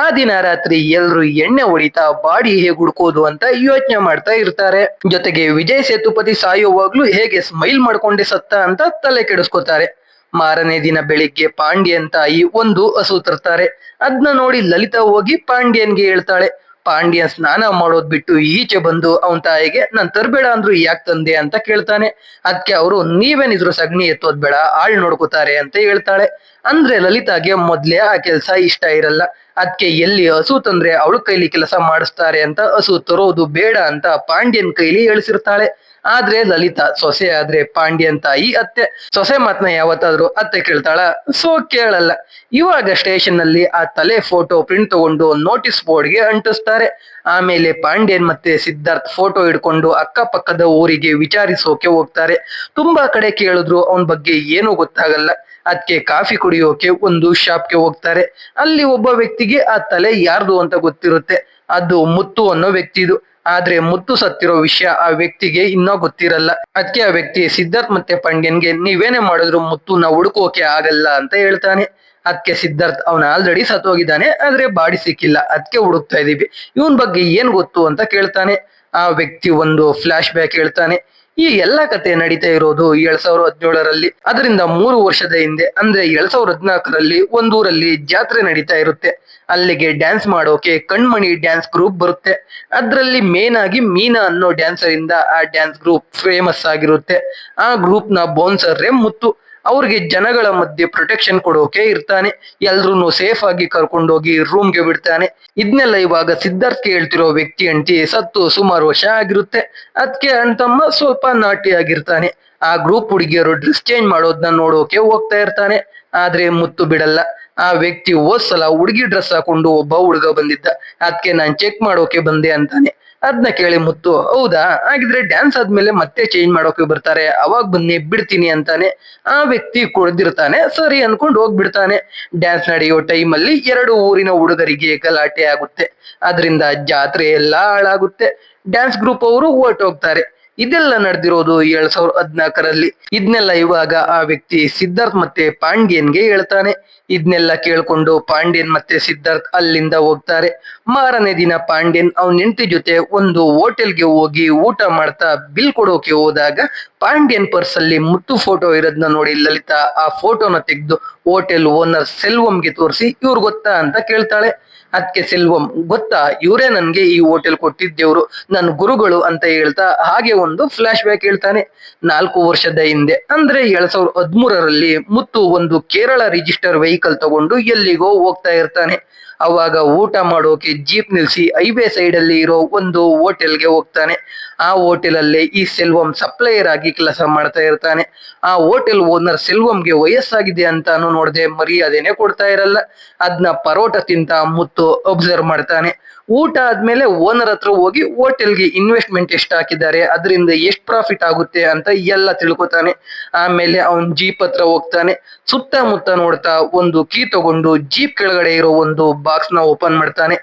ಆ ದಿನ ರಾತ್ರಿ ಎಲ್ರು ಎಣ್ಣೆ ಹೊಡಿತಾ ಬಾಡಿ ಹೇಗೆ ಹುಡ್ಕೋದು ಅಂತ ಯೋಚನೆ ಮಾಡ್ತಾ ಇರ್ತಾರೆ. ಜೊತೆಗೆ ವಿಜಯ್ ಸೇತುಪತಿ ಸಾಯುವಾಗ್ಲೂ ಹೇಗೆ ಸ್ಮೈಲ್ ಮಾಡ್ಕೊಂಡೆ ಸತ್ತ ಅಂತ ತಲೆ ಕೆಡಿಸ್ಕೋತಾರೆ. ಮಾರನೇ ದಿನ ಬೆಳಿಗ್ಗೆ ಪಾಂಡ್ಯನ್ ತಾಯಿ ಒಂದು ಹಸು ತರ್ತಾರೆ. ಅದನ್ನ ನೋಡಿ ಲಲಿತಾ ಹೋಗಿ ಪಾಂಡ್ಯನ್ಗೆ ಹೇಳ್ತಾಳೆ. ಪಾಂಡ್ಯನ್ ಸ್ನಾನ ಮಾಡೋದ್ ಬಿಟ್ಟು ಈಚೆ ಬಂದು ಅವನ್ ತಾಯಿಗೆ ನಾನ್ ತರ್ಬೇಡ ಅಂದ್ರು ಯಾಕೆ ತಂದೆ ಅಂತ ಕೇಳ್ತಾನೆ. ಅದಕ್ಕೆ ಅವರು ನೀವೇನಿದ್ರು ಸಗಣಿ ಎತ್ತೋದ್ ಬೇಡ, ಆಳ್ ನೋಡ್ಕೋತಾರೆ ಅಂತ ಹೇಳ್ತಾಳೆ. ಅಂದ್ರೆ ಲಲಿತಾಗೆ ಮೊದ್ಲೇ ಆ ಕೆಲ್ಸ ಇಷ್ಟ ಇರಲ್ಲ. ಅದಕ್ಕೆ ಎಲ್ಲಿ ಹಸು ತಂದ್ರೆ ಅವಳ ಕೈಲಿ ಕೆಲಸ ಮಾಡಿಸ್ತಾರೆ ಅಂತ ಹಸು ತರೋದು ಬೇಡ ಅಂತ ಪಾಂಡ್ಯನ್ ಕೈಲಿ ಹೇಳಿಸಿರ್ತಾಳೆ. ಆದ್ರೆ ಲಲಿತಾ ಸೊಸೆ ಆದ್ರೆ ಪಾಂಡ್ಯನ್ ತಾಯಿ ಅತ್ತೆ. ಸೊಸೆ ಮಾತನ್ನ ಯಾವತ್ತಾದ್ರೂ ಅತ್ತೆ ಕೇಳ್ತಾಳ? ಸೊ ಕೇಳಲ್ಲ. ಇವಾಗ ಸ್ಟೇಷನ್ ನಲ್ಲಿ ಆ ತಲೆ ಫೋಟೋ ಪ್ರಿಂಟ್ ತಗೊಂಡು ನೋಟಿಸ್ ಬೋರ್ಡ್ ಗೆ ಅಂಟಿಸ್ತಾರೆ. ಆಮೇಲೆ ಪಾಂಡ್ಯನ್ ಮತ್ತೆ ಸಿದ್ಧಾರ್ಥ್ ಫೋಟೋ ಹಿಡ್ಕೊಂಡು ಅಕ್ಕಪಕ್ಕದ ಊರಿಗೆ ವಿಚಾರಿಸೋಕೆ ಹೋಗ್ತಾರೆ. ತುಂಬಾ ಕಡೆ ಕೇಳಿದ್ರು ಅವನ್ ಬಗ್ಗೆ ಏನೂ ಗೊತ್ತಾಗಲ್ಲ. ಅದಕ್ಕೆ ಕಾಫಿ ಕುಡಿಯೋಕೆ ಒಂದು ಶಾಪ್ಗೆ ಹೋಗ್ತಾರೆ. ಅಲ್ಲಿ ಒಬ್ಬ ವ್ಯಕ್ತಿಗೆ ಆ ತಲೆ ಯಾರ್ದು ಅಂತ ಗೊತ್ತಿರುತ್ತೆ. ಅದು ಮುತ್ತು ಅನ್ನೋ ವ್ಯಕ್ತಿದು. ಆದ್ರೆ ಮುತ್ತು ಸತ್ತಿರೋ ವಿಷಯ ಆ ವ್ಯಕ್ತಿಗೆ ಇನ್ನೂ ಗೊತ್ತಿರಲ್ಲ. ಅದಕ್ಕೆ ಆ ವ್ಯಕ್ತಿ ಸಿದ್ಧಾರ್ಥ್ ಮತ್ತೆ ಪಾಂಡ್ಯನ್ಗೆ ನೀವೇನೇ ಮಾಡಿದ್ರು ಮುತ್ತುನ ಹುಡುಕೋಕೆ ಆಗಲ್ಲ ಅಂತ ಹೇಳ್ತಾನೆ. ಅದಕ್ಕೆ ಸಿದ್ಧಾರ್ಥ್ ಅವನ ಆಲ್ರೆಡಿ ಸತ್ತೋಗಿದ್ದಾನೆ, ಆದ್ರೆ ಬಾಡಿ ಸಿಕ್ಕಿಲ್ಲ, ಅದಕ್ಕೆ ಹುಡುಕ್ತಾ ಇದೀವಿ, ಇವನ್ ಬಗ್ಗೆ ಏನ್ ಗೊತ್ತು ಅಂತ ಕೇಳ್ತಾನೆ. ಆ ವ್ಯಕ್ತಿ ಒಂದು ಫ್ಲಾಶ್ ಬ್ಯಾಕ್ ಹೇಳ್ತಾನೆ. ಈ ಎಲ್ಲಾ ಕತೆ ನಡೀತಾ ಇರೋದು 2017ರಲ್ಲಿ. ಅದರಿಂದ 3 ವರ್ಷದ ಹಿಂದೆ ಅಂದ್ರೆ 2014ರಲ್ಲಿ ಒಂದೂರಲ್ಲಿ ಜಾತ್ರೆ ನಡೀತಾ ಇರುತ್ತೆ. ಅಲ್ಲಿಗೆ ಡ್ಯಾನ್ಸ್ ಮಾಡೋಕೆ ಕಣ್ಮಣಿ ಡ್ಯಾನ್ಸ್ ಗ್ರೂಪ್ ಬರುತ್ತೆ. ಅದ್ರಲ್ಲಿ ಮೇನ್ ಆಗಿ ಮೀನಾ ಅನ್ನೋ ಡ್ಯಾನ್ಸರ್ ಇಂದ ಆ ಡ್ಯಾನ್ಸ್ ಗ್ರೂಪ್ ಫೇಮಸ್ ಆಗಿರುತ್ತೆ. ಆ ಗ್ರೂಪ್ ನ ಬೌನ್ಸರ್ರೇ ಮುತ್ತು. ಅವ್ರಿಗೆ ಜನಗಳ ಮಧ್ಯೆ ಪ್ರೊಟೆಕ್ಷನ್ ಕೊಡೋಕೆ ಇರ್ತಾನೆ. ಎಲ್ರು ಸೇಫ್ ಆಗಿ ಕರ್ಕೊಂಡೋಗಿ ರೂಮ್ಗೆ ಬಿಡ್ತಾನೆ. ಇದನ್ನೆಲ್ಲ ಇವಾಗ ಸಿದ್ಧಾರ್ಥ್ಗೆ ಹೇಳ್ತಿರೋ ವ್ಯಕ್ತಿ ಅಂಟಿ ಸತ್ತು ಸುಮಾರು ವರ್ಷ ಆಗಿರುತ್ತೆ. ಅದಕ್ಕೆ ಅಣ್ತಮ್ಮ ಸ್ವಲ್ಪ ನಾಟಿ ಆಗಿರ್ತಾನೆ. ಆ ಗ್ರೂಪ್ ಹುಡುಗಿಯರು ಡ್ರೆಸ್ ಚೇಂಜ್ ಮಾಡೋದನ್ನ ನೋಡೋಕೆ ಹೋಗ್ತಾ ಇರ್ತಾನೆ. ಆದ್ರೆ ಮುತ್ತು ಬಿಡಲ್ಲ. ಆ ವ್ಯಕ್ತಿ ಹೋದ್ಸಲ ಹುಡುಗಿ ಡ್ರೆಸ್ ಹಾಕೊಂಡು ಒಬ್ಬ ಹುಡುಗ ಬಂದಿದ್ದ, ಅದಕ್ಕೆ ನಾನ್ ಚೆಕ್ ಮಾಡೋಕೆ ಬಂದೆ ಅಂತಾನೆ. ಅದನ್ನ ಕೇಳಿ ಮುತ್ತು, ಹೌದಾ, ಹಾಗಿದ್ರೆ ಡ್ಯಾನ್ಸ್ ಆದ್ಮೇಲೆ ಮತ್ತೆ ಚೇಂಜ್ ಮಾಡೋಕೆ ಬರ್ತಾರೆ, ಅವಾಗ ಬನ್ನಿ ಬಿಡ್ತೀನಿ ಅಂತಾನೆ. ಆ ವ್ಯಕ್ತಿ ಕುಡ್ದಿರ್ತಾನೆ, ಸರಿ ಅನ್ಕೊಂಡು ಹೋಗ್ಬಿಡ್ತಾನೆ. ಡ್ಯಾನ್ಸ್ ನಡೆಯೋ ಟೈಮಲ್ಲಿ ಎರಡು ಊರಿನ ಹುಡುಗರಿಗೆ ಗಲಾಟೆ ಆಗುತ್ತೆ. ಅದರಿಂದ ಜಾತ್ರೆ ಎಲ್ಲಾ ಹಾಳಾಗುತ್ತೆ. ಡ್ಯಾನ್ಸ್ ಗ್ರೂಪ್ ಅವರು ಹೊರಟೋಗ್ತಾರೆ. ಇದೆಲ್ಲ ನಡೆದಿರೋದು 2014ರಲ್ಲಿ. ಇದನ್ನೆಲ್ಲ ಇವಾಗ ಆ ವ್ಯಕ್ತಿ ಸಿದ್ಧಾರ್ಥ್ ಮತ್ತೆ ಪಾಂಡ್ಯನ್ಗೆ ಹೇಳ್ತಾನೆ. ಇದನ್ನೆಲ್ಲ ಕೇಳ್ಕೊಂಡು ಪಾಂಡ್ಯನ್ ಮತ್ತೆ ಸಿದ್ಧಾರ್ಥ್ ಅಲ್ಲಿಂದ ಹೋಗ್ತಾರೆ. ಮಾರನೇ ದಿನ ಪಾಂಡ್ಯನ್ ಅವನ ಹೆಂಡತಿ ಜೊತೆ ಒಂದು ಹೋಟೆಲ್ಗೆ ಹೋಗಿ ಊಟ ಮಾಡ್ತಾ ಬಿಲ್ ಕೊಡೋಕೆ ಹೋದಾಗ ಪಾಂಡ್ಯನ್ ಪರ್ಸ್ ಅಲ್ಲಿ ಮುತ್ತು ಫೋಟೋ ಇರೋದನ್ನ ನೋಡಿ ಲಲಿತಾ ಆ ಫೋಟೋನ ತೆಗೆದು ಹೋಟೆಲ್ ಓನರ್ ಸೆಲ್ವಂಗೆ ತೋರಿಸಿ, ಇವ್ರು ಗೊತ್ತಾ ಅಂತ ಕೇಳ್ತಾಳೆ. ಅದಕ್ಕೆ ಸೆಲ್ವಂ, ಗೊತ್ತಾ, ಇವರೇ ನನ್ಗೆ ಈ ಹೋಟೆಲ್ ಕೊಟ್ಟಿದ್ದೇವ್ರು, ನನ್ನ ಗುರುಗಳು ಅಂತ ಹೇಳ್ತಾ ಹಾಗೆ ಒಂದು ಫ್ಲಾಶ್ ಬ್ಯಾಕ್ ಹೇಳ್ತಾನೆ. 4 ವರ್ಷದ ಹಿಂದೆ ಅಂದ್ರೆ 2013ರಲ್ಲಿ ಮುತ್ತು ಒಂದು ಕೇರಳ ರಿಜಿಸ್ಟರ್ ವೆಹಿಕಲ್ ತಗೊಂಡು ಎಲ್ಲಿಗೋ ಹೋಗ್ತಾ ಇರ್ತಾನೆ. ಅವಾಗ ಊಟ ಮಾಡೋಕೆ ಜೀಪ್ ನಿಲ್ಸಿ ಹೈವೇ ಸೈಡ್ ಅಲ್ಲಿ ಇರೋ ಒಂದು ಹೋಟೆಲ್ಗೆ ಹೋಗ್ತಾನೆ. ಆ ಹೋಟೆಲ್ ಅಲ್ಲೇ ಈ ಸೆಲ್ವಂ ಸಪ್ಲೈಯರ್ ಆಗಿ ಕೆಲಸ ಮಾಡ್ತಾ ಇರ್ತಾನೆ. ಆ ಹೋಟೆಲ್ ಓನರ್ ಸೆಲ್ವಂಗೆ ವಯಸ್ಸಾಗಿದೆ ಅಂತಾನು ನೋಡದೆ ಮರ್ಯಾದೆನೆ ಕೊಡ್ತಾ ಇರಲ್ಲ. ಅದನ್ನ ಪರೋಟ ತಿಂತ ಮುತ್ತು ಅಬ್ಸರ್ವ್ ಮಾಡ್ತಾನೆ. ಊಟ ಆದ್ಮೇಲೆ ಓನರ್ ಹತ್ರ ಹೋಗಿ ಹೋಟೆಲ್ಗೆ ಇನ್ವೆಸ್ಟ್ಮೆಂಟ್ ಎಷ್ಟು ಹಾಕಿದ್ದಾರೆ, ಅದರಿಂದ ಎಷ್ಟು ಪ್ರಾಫಿಟ್ ಆಗುತ್ತೆ ಅಂತ ಎಲ್ಲ ತಿಳ್ಕೊತಾನೆ. ಆಮೇಲೆ ಅವನ್ ಜೀಪ್ ಹತ್ರ ಹೋಗ್ತಾನೆ. ಸುತ್ತಮುತ್ತ ನೋಡ್ತಾ ಒಂದು ಕೀ ತಗೊಂಡು ಜೀಪ್ ಕೆಳಗಡೆ ಇರೋ ಒಂದು ಬಾಕ್ಸ್ ನ ಓಪನ್ ಮಾಡ್ತಾನೆ.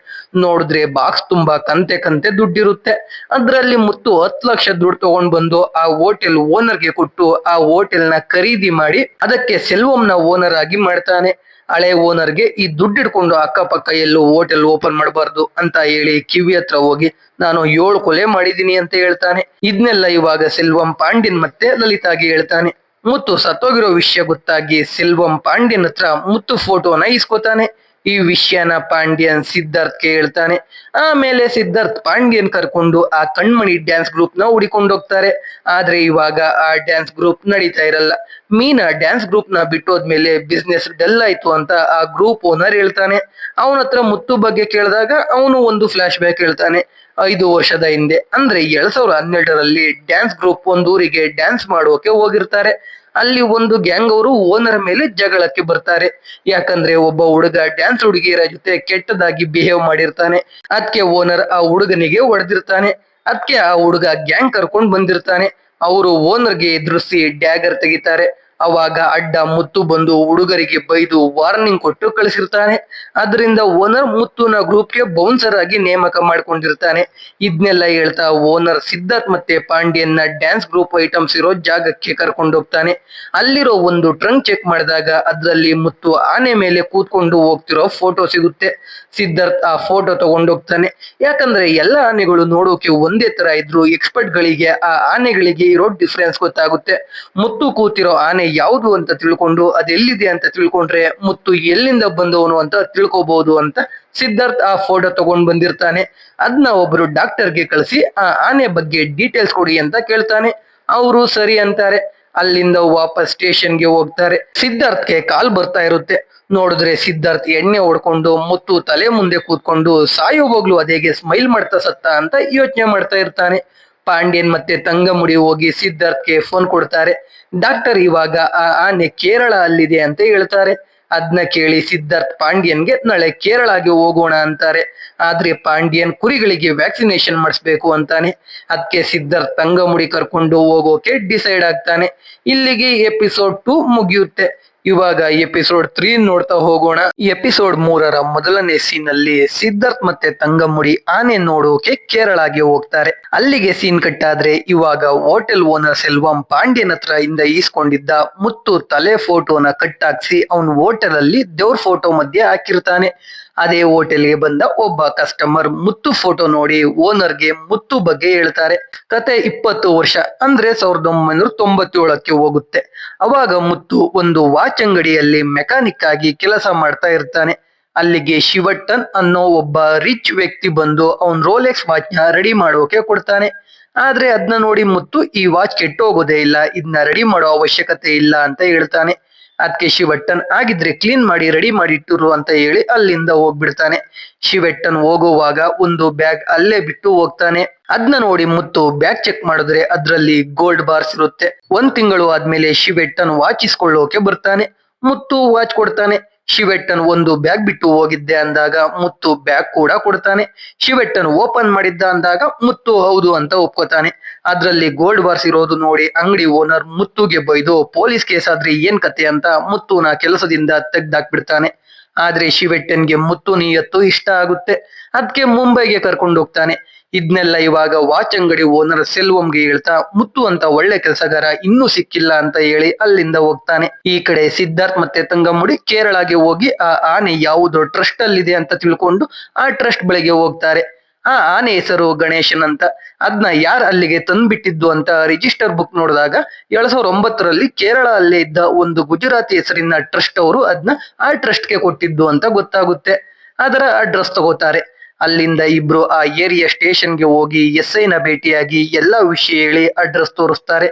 ನೋಡಿದ್ರೆ ಬಾಕ್ಸ್ ತುಂಬಾ ಕಂತೆ ಕಂತೆ ದುಡ್ಡಿರುತ್ತೆ. ಅದ್ರಲ್ಲಿ ಮುತ್ತು 10 ಲಕ್ಷ ದುಡ್ಡು ತಗೊಂಡ್ ಬಂದು ಆ ಹೋಟೆಲ್ ಓನರ್ಗೆ ಕೊಟ್ಟು ಆ ಹೋಟೆಲ್ ನ ಖರೀದಿ ಮಾಡಿ ಅದಕ್ಕೆ ಸೆಲ್ವಂನ ಓನರ್ ಆಗಿ ಮಾಡ್ತಾನೆ. ಹಳೆ ಓನರ್ಗೆ ಈ ದುಡ್ಡು ಇಡ್ಕೊಂಡು ಅಕ್ಕಪಕ್ಕ ಎಲ್ಲೂ ಹೋಟೆಲ್ ಓಪನ್ ಮಾಡಬಾರ್ದು ಅಂತ ಹೇಳಿ ಕಿವಿ ಹತ್ರ ಹೋಗಿ ನಾನು 7 ಕೊಲೆ ಮಾಡಿದೀನಿ ಅಂತ ಹೇಳ್ತಾನೆ. ಇದನ್ನೆಲ್ಲ ಇವಾಗ ಸೆಲ್ವಂ ಪಾಂಡ್ಯನ್ ಮತ್ತೆ ಲಲಿತಾಗೆ ಹೇಳ್ತಾನೆ. ಮುತ್ತು ಸತ್ತೋಗಿರೋ ವಿಷಯ ಗೊತ್ತಾಗಿ ಸೆಲ್ವಂ ಪಾಂಡ್ಯನ್ ಹತ್ರ ಮುತ್ತು ಫೋಟೋನ ಇಸ್ಕೋತಾನೆ. ಈ ವಿಷಯನ ಪಾಂಡ್ಯನ್ ಸಿದ್ಧಾರ್ಥ್ಗೆ ಹೇಳ್ತಾನೆ. ಆಮೇಲೆ ಸಿದ್ಧಾರ್ಥ್ ಪಾಂಡ್ಯನ್ ಕರ್ಕೊಂಡು ಆ ಕಣ್ಮಣಿ ಡ್ಯಾನ್ಸ್ ಗ್ರೂಪ್ ನ ಹುಡಿಕೊಂಡು ಹೋಗ್ತಾರೆ. ಆದ್ರೆ ಇವಾಗ ಆ ಡ್ಯಾನ್ಸ್ ಗ್ರೂಪ್ ನಡೀತಾ ಇರಲ್ಲ. ಮೀನಾ ಡ್ಯಾನ್ಸ್ ಗ್ರೂಪ್ ನ ಬಿಟ್ಟೋದ್ಮೇಲೆ ಬಿಸ್ನೆಸ್ ಡಲ್ ಆಯ್ತು ಅಂತ ಆ ಗ್ರೂಪ್ ಓನರ್ ಹೇಳ್ತಾನೆ. ಅವನ ಹತ್ರ ಮುತ್ತು ಬಗ್ಗೆ ಕೇಳಿದಾಗ ಅವನು ಒಂದು ಫ್ಲಾಶ್ ಬ್ಯಾಕ್ ಹೇಳ್ತಾನೆ. 5 ವರ್ಷದ ಹಿಂದೆ ಅಂದ್ರೆ 2012ರಲ್ಲಿ ಡ್ಯಾನ್ಸ್ ಗ್ರೂಪ್ ಒಂದು ಊರಿಗೆ ಡ್ಯಾನ್ಸ್ ಮಾಡೋಕೆ ಹೋಗಿರ್ತಾರೆ. ಅಲ್ಲಿ ಒಂದು ಗ್ಯಾಂಗ್ ಅವರು ಓನರ್ ಮೇಲೆ ಜಗಳಕ್ಕೆ ಬರ್ತಾರೆ. ಯಾಕಂದ್ರೆ ಒಬ್ಬ ಹುಡುಗ ಡ್ಯಾನ್ಸ್ ಹುಡುಗಿಯರ ಜೊತೆ ಕೆಟ್ಟದಾಗಿ ಬಿಹೇವ್ ಮಾಡಿರ್ತಾನೆ. ಅದಕ್ಕೆ ಓನರ್ ಆ ಹುಡುಗನಿಗೆ ಹೊಡೆದಿರ್ತಾನೆ. ಅದಕ್ಕೆ ಆ ಹುಡುಗ ಗ್ಯಾಂಗ್ ಕರ್ಕೊಂಡ್ ಬಂದಿರ್ತಾನೆ. ಅವರು ಓನರ್ಗೆ ಎದುರಿಸಿ ಡ್ಯಾಗರ್ ತೆಗಿತಾರೆ. ಅವಾಗ ಅಡ್ಡ ಮುತ್ತು ಬಂದು ಹುಡುಗರಿಗೆ ಬೈದು ವಾರ್ನಿಂಗ್ ಕೊಟ್ಟು ಕಳಿಸಿರ್ತಾನೆ. ಅದರಿಂದ ಓನರ್ ಮುತ್ತುನ ಗ್ರೂಪ್ಗೆ ಬೌನ್ಸರ್ ಆಗಿ ನೇಮಕ ಮಾಡ್ಕೊಂಡಿರ್ತಾನೆ. ಇದನ್ನೆಲ್ಲ ಹೇಳ್ತಾ ಓನರ್ ಸಿದ್ಧಾರ್ಥ್ ಮತ್ತೆ ಪಾಂಡ್ಯನ್ನ ಡ್ಯಾನ್ಸ್ ಗ್ರೂಪ್ ಐಟಮ್ಸ್ ಇರೋ ಜಾಗಕ್ಕೆ ಕರ್ಕೊಂಡು ಹೋಗ್ತಾನೆ. ಅಲ್ಲಿರೋ ಒಂದು ಟ್ರಂಕ್ ಚೆಕ್ ಮಾಡಿದಾಗ ಅದರಲ್ಲಿ ಮುತ್ತು ಆನೆ ಮೇಲೆ ಕೂತ್ಕೊಂಡು ಹೋಗ್ತಿರೋ ಫೋಟೋ ಸಿಗುತ್ತೆ. ಸಿದ್ಧಾರ್ಥ್ ಆ ಫೋಟೋ ತಗೊಂಡೋಗ್ತಾನೆ. ಯಾಕಂದ್ರೆ ಎಲ್ಲ ಆನೆಗಳು ನೋಡೋಕೆ ಒಂದೇ ತರ ಇದ್ರು ಎಕ್ಸ್ಪರ್ಟ್ ಗಳಿಗೆ ಆ ಆನೆಗಳಿಗೆ ಇರೋ ಡಿಫ್ರೆನ್ಸ್ ಗೊತ್ತಾಗುತ್ತೆ. ಮುತ್ತು ಕೂತಿರೋ ಆನೆ ಯಾವುದು ಅಂತ ತಿಳ್ಕೊಂಡು ಅದೆಲ್ಲಿದೆ ಅಂತ ತಿಳ್ಕೊಂಡ್ರೆ ಮುತ್ತು ಎಲ್ಲಿಂದ ಬಂದವನು ಅಂತ ತಿಳ್ಕೊಬಹುದು ಅಂತ ಸಿದ್ಧಾರ್ಥ್ ಆ ಫೋಟೋ ತಗೊಂಡ್ ಬಂದಿರ್ತಾನೆ. ಅದನ್ನ ಒಬ್ರು ಡಾಕ್ಟರ್ಗೆ ಕಳಿಸಿ ಆ ಆನೆ ಬಗ್ಗೆ ಡೀಟೇಲ್ಸ್ ಕೊಡಿ ಅಂತ ಕೇಳ್ತಾನೆ. ಅವರು ಸರಿ ಅಂತಾರೆ. ಅಲ್ಲಿಂದ ವಾಪಸ್ ಸ್ಟೇಷನ್ಗೆ ಹೋಗ್ತಾರೆ. ಸಿದ್ಧಾರ್ಥ್ಗೆ ಕಾಲ್ ಬರ್ತಾ ಇರುತ್ತೆ. ನೋಡಿದ್ರೆ ಸಿದ್ಧಾರ್ಥ್ ಎಣ್ಣೆ ಹೊಡ್ಕೊಂಡು ಮುತ್ತು ತಲೆ ಮುಂದೆ ಕೂತ್ಕೊಂಡು ಸಾಯೋವಾಗ್ಲೂ ಅದೇಗೆ ಸ್ಮೈಲ್ ಮಾಡ್ತಾ ಸತ್ತ ಅಂತ ಯೋಚನೆ ಮಾಡ್ತಾ ಇರ್ತಾನೆ. ಪಾಂಡ್ಯನ್ ಮತ್ತೆ ತಂಗಮುಡಿ ಹೋಗಿ ಸಿದ್ಧಾರ್ಥ್ಗೆ ಫೋನ್ ಕೊಡ್ತಾರೆ. ಡಾಕ್ಟರ್ ಇವಾಗ ಆ ಆನೆ ಕೇರಳ ಅಲ್ಲಿದೆ ಅಂತ ಹೇಳ್ತಾರೆ. ಅದನ್ನ ಕೇಳಿ ಸಿದ್ಧಾರ್ಥ್ ಪಾಂಡ್ಯನ್ಗೆ ನಾಳೆ ಕೇರಳಗೆ ಹೋಗೋಣ ಅಂತಾರೆ. ಆದ್ರೆ ಪಾಂಡ್ಯನ್ ಕುರಿಗಳಿಗೆ ವ್ಯಾಕ್ಸಿನೇಷನ್ ಮಾಡಿಸ್ಬೇಕು ಅಂತಾನೆ. ಅದಕ್ಕೆ ಸಿದ್ಧಾರ್ಥ್ ತಂಗಮುಡಿ ಕರ್ಕೊಂಡು ಹೋಗೋಕೆ ಡಿಸೈಡ್ ಆಗ್ತಾನೆ. ಇಲ್ಲಿಗೆ ಎಪಿಸೋಡ್ 2 ಮುಗಿಯುತ್ತೆ. ಇವಾಗ ಎಪಿಸೋಡ್ 3 ನೋಡ್ತಾ ಹೋಗೋಣ. ಎಪಿಸೋಡ್ 3ರ ಮೊದಲನೇ ಸೀನ್ ಅಲ್ಲಿ ಸಿದ್ಧಾರ್ಥ್ ಮತ್ತೆ ತಂಗಮುಡಿ ಆನೆ ನೋಡೋಕೆ ಕೇರಳಗೆ ಹೋಗ್ತಾರೆ. ಅಲ್ಲಿಗೆ ಸೀನ್ ಕಟ್ಟಾದ್ರೆ ಇವಾಗ ಹೋಟೆಲ್ ಓನರ್ ಸೆಲ್ವಂ ಪಾಂಡ್ಯನ್ ಹತ್ರ ಇಂದ ಈಸ್ಕೊಂಡಿದ್ದ ಮುತ್ತು ತಲೆ ಫೋಟೋನ ಕಟ್ಟಾಕ್ಸಿ ಅವನ್ ಹೋಟೆಲ್ ಅಲ್ಲಿ ದೇವ್ರ ಫೋಟೋ ಮಧ್ಯೆ ಹಾಕಿರ್ತಾನೆ. ಅದೇ ಹೋಟೆಲ್ಗೆ ಬಂದ ಒಬ್ಬ ಕಸ್ಟಮರ್ ಮುತ್ತು ಫೋಟೋ ನೋಡಿ ಓನರ್ಗೆ ಮುತ್ತು ಬಗ್ಗೆ ಹೇಳ್ತಾರೆ. ಕತೆ 20 ವರ್ಷ ಅಂದ್ರೆ 1997ಕ್ಕೆ ಹೋಗುತ್ತೆ. ಅವಾಗ ಮುತ್ತು ಒಂದು ವಾಚ್ ಅಂಗಡಿಯಲ್ಲಿ ಮೆಕ್ಯಾನಿಕ್ ಆಗಿ ಕೆಲಸ ಮಾಡ್ತಾ ಇರ್ತಾನೆ. ಅಲ್ಲಿಗೆ ಶಿವಟ್ಟನ್ ಅನ್ನೋ ಒಬ್ಬ ರಿಚ್ ವ್ಯಕ್ತಿ ಬಂದು ಅವನ್ ರೋಲೆಕ್ಸ್ ವಾಚ್ ನ ರೆಡಿ ಮಾಡೋಕೆ ಕೊಡ್ತಾನೆ. ಆದ್ರೆ ಅದನ್ನ ನೋಡಿ ಮುತ್ತು ಈ ವಾಚ್ ಕೆಟ್ಟೋಗೋದೇ ಇಲ್ಲ, ಇದನ್ನ ರೆಡಿ ಮಾಡೋ ಅವಶ್ಯಕತೆ ಇಲ್ಲ ಅಂತ ಹೇಳ್ತಾನೆ. ಅದಕ್ಕೆ ಶಿವಟ್ಟನ್ ಆಗಿದ್ರೆ ಕ್ಲೀನ್ ಮಾಡಿ ರೆಡಿ ಮಾಡಿ ಇಟ್ಟರು ಅಂತ ಹೇಳಿ ಅಲ್ಲಿಂದ ಹೋಗ್ಬಿಡ್ತಾನೆ. ಶಿವಟ್ಟನ್ ಹೋಗುವಾಗ ಒಂದು ಬ್ಯಾಗ್ ಅಲ್ಲೇ ಬಿಟ್ಟು ಹೋಗ್ತಾನೆ. ಅದನ್ನ ನೋಡಿ ಮುತ್ತು ಬ್ಯಾಗ್ ಚೆಕ್ ಮಾಡಿದ್ರೆ ಅದ್ರಲ್ಲಿ ಗೋಲ್ಡ್ ಬಾರ್ಸ್ ಇರುತ್ತೆ. 1 ತಿಂಗಳು ಆದ್ಮೇಲೆ ಶಿವಟ್ಟನ್ ವಾಚ್ ಇಸ್ಕೊಳ್ಳೋಕೆ ಬರ್ತಾನೆ. ಮುತ್ತು ವಾಚ್ ಕೊಡ್ತಾನೆ. ಶಿವೆಟ್ಟನ್ ಒಂದು ಬ್ಯಾಗ್ ಬಿಟ್ಟು ಹೋಗಿದ್ದೆ ಅಂದಾಗ ಮುತ್ತು ಬ್ಯಾಗ್ ಕೂಡ ಕೊಡ್ತಾನೆ. ಶಿವೆಟ್ಟನ್ ಓಪನ್ ಮಾಡಿದ್ದ ಅಂದಾಗ ಮುತ್ತು ಹೌದು ಅಂತ ಒಪ್ಕೋತಾನೆ. ಅದ್ರಲ್ಲಿ ಗೋಲ್ಡ್ ಬಾರ್ಸ್ ಇರೋದು ನೋಡಿ ಅಂಗಡಿ ಓನರ್ ಮುತ್ತುಗೆ ಬೈದು ಪೊಲೀಸ್ ಕೇಸ್ ಆದ್ರೆ ಏನ್ ಕತೆ ಅಂತ ಮುತ್ತುನ ಕೆಲಸದಿಂದ ತೆಗ್ದಾಕ್ಬಿಡ್ತಾನೆ. ಆದ್ರೆ ಶಿವೆಟ್ಟನ್ಗೆ ಮುತ್ತು ನಿಯತ್ತು ಇಷ್ಟ ಆಗುತ್ತೆ. ಅದಕ್ಕೆ ಮುಂಬೈಗೆ ಕರ್ಕೊಂಡು ಹೋಗ್ತಾನೆ. ಇದ್ನೆಲ್ಲ ಇವಾಗ ವಾಚ್ ಅಂಗಡಿ ಓನರ್ ಸೆಲ್ವಂಗೆ ಹೇಳ್ತಾ ಮುತ್ತು ಅಂತ ಒಳ್ಳೆ ಕೆಲಸಗಾರ ಇನ್ನೂ ಸಿಕ್ಕಿಲ್ಲ ಅಂತ ಹೇಳಿ ಅಲ್ಲಿಂದ ಹೋಗ್ತಾನೆ. ಈ ಕಡೆ ಸಿದ್ಧಾರ್ಥ್ ಮತ್ತೆ ತಂಗಮ್ಮುಡಿ ಕೇರಳಗೆ ಹೋಗಿ ಆ ಆನೆ ಯಾವುದೋ ಟ್ರಸ್ಟ್ ಅಲ್ಲಿದೆ ಅಂತ ತಿಳ್ಕೊಂಡು ಆ ಟ್ರಸ್ಟ್ ಬಳಿಗೆ ಹೋಗ್ತಾರೆ. ಆ ಆನೆ ಹೆಸರು ಗಣೇಶನ್ ಅಂತ. ಅದ್ನ ಯಾರ್ ಅಲ್ಲಿಗೆ ತಂದ್ಬಿಟ್ಟಿದ್ದು ಅಂತ ರಿಜಿಸ್ಟರ್ ಬುಕ್ ನೋಡಿದಾಗ 2009ರಲ್ಲಿ ಕೇರಳ ಅಲ್ಲೇ ಇದ್ದ ಒಂದು ಗುಜರಾತಿ ಹೆಸರಿನ ಟ್ರಸ್ಟ್ ಅವರು ಅದ್ನ ಆ ಟ್ರಸ್ಟ್ ಗೆ ಕೊಟ್ಟಿದ್ದು ಅಂತ ಗೊತ್ತಾಗುತ್ತೆ. ಅದರ ಅಡ್ರೆಸ್ ತಗೋತಾರೆ. ಅಲ್ಲಿಂದ ಇಬ್ರು ಆ ಏರಿಯಾ ಸ್ಟೇಷನ್ಗೆ ಹೋಗಿ SI ನ ಭೇಟಿಯಾಗಿ ಎಲ್ಲಾ ವಿಷಯ ಹೇಳಿ ಅಡ್ರೆಸ್ ತೋರಿಸ್ತಾರೆ.